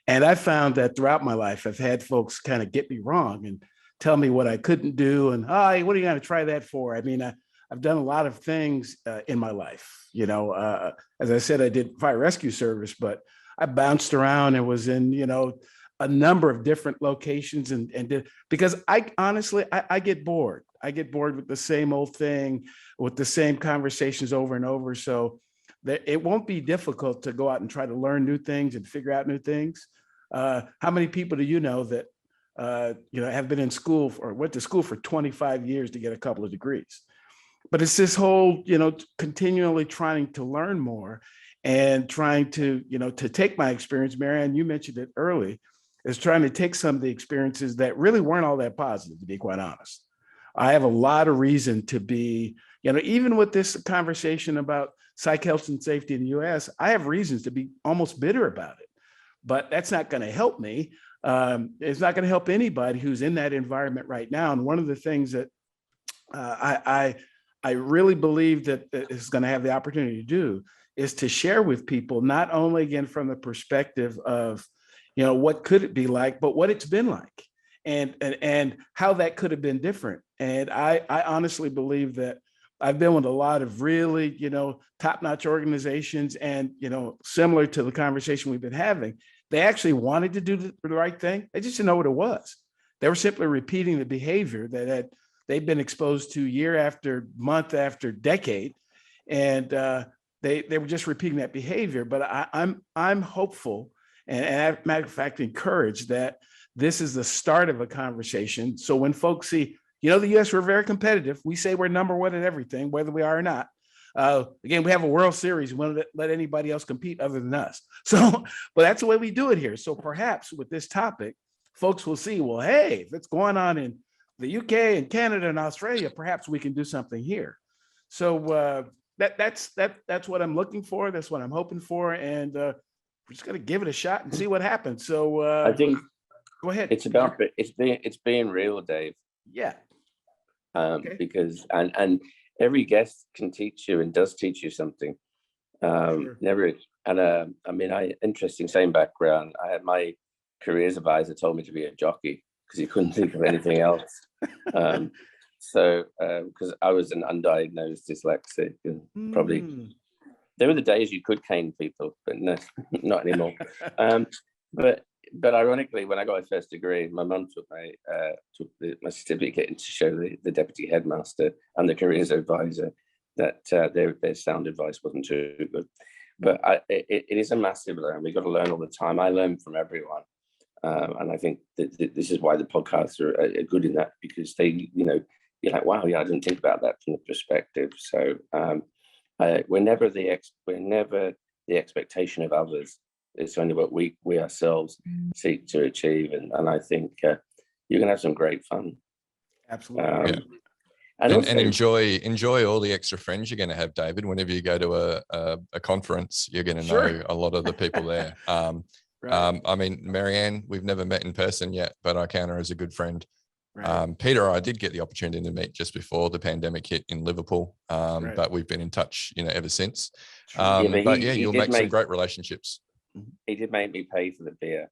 And I found that throughout my life, I've had folks kind of get me wrong and tell me what I couldn't do. And, what are you going to try that for? I mean, I've done a lot of things in my life. As I said, I did fire rescue service, but I bounced around and was in, a number of different locations because I honestly, I get bored. I get bored with the same old thing, with the same conversations over and over. So that it won't be difficult to go out and try to learn new things and figure out new things. How many people do you know that, have been in school or went to school for 25 years to get a couple of degrees? But it's this whole, continually trying to learn more and trying to, to take my experience. Marianne, you mentioned it early, is trying to take some of the experiences that really weren't all that positive, to be quite honest. I have a lot of reason to be, even with this conversation about psych health and safety in the US, I have reasons to be almost bitter about it. But that's not going to help me. It's not going to help anybody who's in that environment right now. And one of the things that I really believe that is going to have the opportunity to do is to share with people, not only again from the perspective of, what could it be like, but what it's been like and how that could have been different. And I honestly believe that I've been with a lot of really, top-notch organizations and, similar to the conversation we've been having, they actually wanted to do the right thing. They just didn't know what it was. They were simply repeating the behavior that they've been exposed to year after month after decade. And they were just repeating that behavior. But I'm hopeful and as a matter of fact, encouraged that this is the start of a conversation. So when folks see, the US, we're very competitive. We say we're number one in everything, whether we are or not. Again, we have a World Series. We won't let anybody else compete other than us. So, but that's the way we do it here. So perhaps with this topic, folks will see, well, hey, if it's going on in the UK and Canada and Australia, perhaps we can do something here. So that's what I'm looking for. That's what I'm hoping for. And we're just going to give it a shot and see what happens. So I think go ahead. It's being real, Dave. Yeah. Okay. Because and every guest can teach you and does teach you something. Sure. Interesting, same background. I had my careers advisor told me to be a jockey because he couldn't think of anything else. Because I was an undiagnosed dyslexic, and probably there were the days you could cane people, but no, not anymore. But ironically, when I got my first degree, my mum took my certificate in to show the deputy headmaster and the careers advisor that their sound advice wasn't too good. But it is a massive learn. We've got to learn all the time. I learn from everyone. And I think that this is why the podcasts are good in that, because they, you're like, wow, yeah, I didn't think about that from the perspective. So we're never the expectation of others. It's only what we ourselves seek to achieve. And I think you're going to have some great fun. Absolutely. And enjoy all the extra friends you're going to have, David. Whenever you go to a conference, you're going to know a lot of the people there. Right. Marianne, we've never met in person yet, but I count her as a good friend. Right. Peter, I did get the opportunity to meet just before the pandemic hit in Liverpool, but we've been in touch, ever since. You'll make some great relationships. He did make me pay for the beer.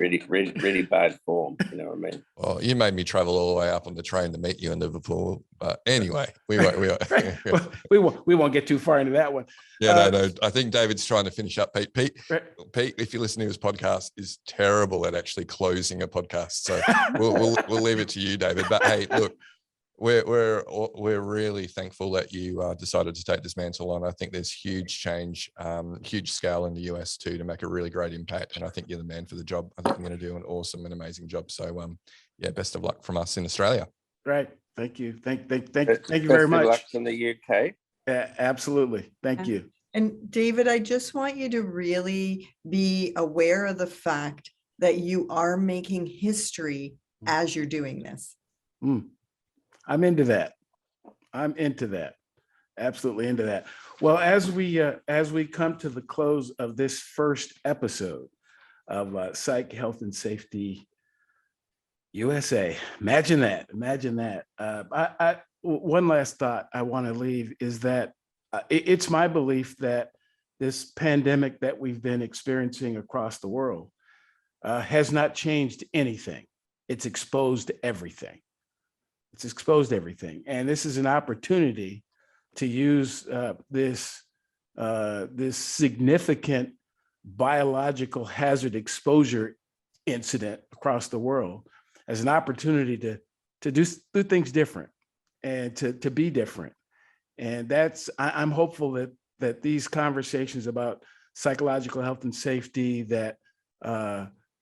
really bad form, you know what I mean? Well, you made me travel all the way up on the train to meet you in Liverpool, but anyway, we won't get too far into that one. No. I think David's trying to finish up. Pete, if you listen to his podcast, is terrible at actually closing a podcast. So we'll leave it to you, David. But hey, look, we're really thankful that you decided to take this mantle on. I think there's huge change, huge scale in the US too, to make a really great impact. And I think you're the man for the job. I think you're going to do an awesome and amazing job. So best of luck from us in Australia. Right. Thank you. Thank you very much. Best of luck from the UK. Absolutely. Thank you. And David, I just want you to really be aware of the fact that you are making history as you're doing this. I'm into that. Absolutely into that. Well, as we come to the close of this first episode of Psych, Health and Safety USA, imagine that. One last thought I want to leave is that it's my belief that this pandemic that we've been experiencing across the world has not changed anything. It's exposed everything. And this is an opportunity to use this this significant biological hazard exposure incident across the world as an opportunity to do things different and to be different. And I'm hopeful that these conversations about psychological health and safety that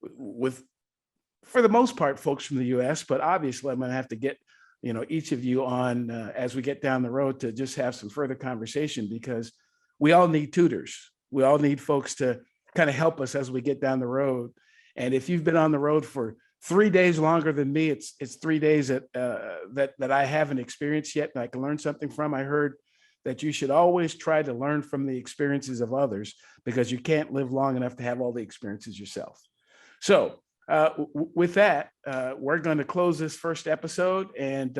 with, for the most part, folks from the US, but obviously I'm going to have to get, each of you on as we get down the road to just have some further conversation, because we all need tutors. We all need folks to kind of help us as we get down the road. And if you've been on the road for 3 days longer than me, it's 3 days that I haven't experienced yet and I can learn something from. I heard that you should always try to learn from the experiences of others, because you can't live long enough to have all the experiences yourself. So with that, we're going to close this first episode and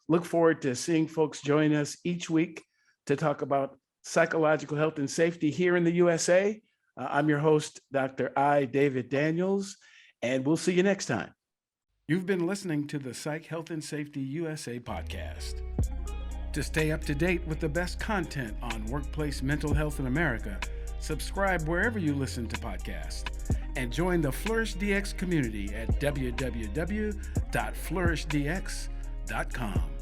look forward to seeing folks join us each week to talk about psychological health and safety here in the USA. I'm your host, Dr. David Daniels, and we'll see you next time. You've been listening to the Psych Health and Safety USA podcast. To stay up to date with the best content on workplace mental health in America, subscribe wherever you listen to podcasts, and join the Flourish DX community at www.flourishdx.com.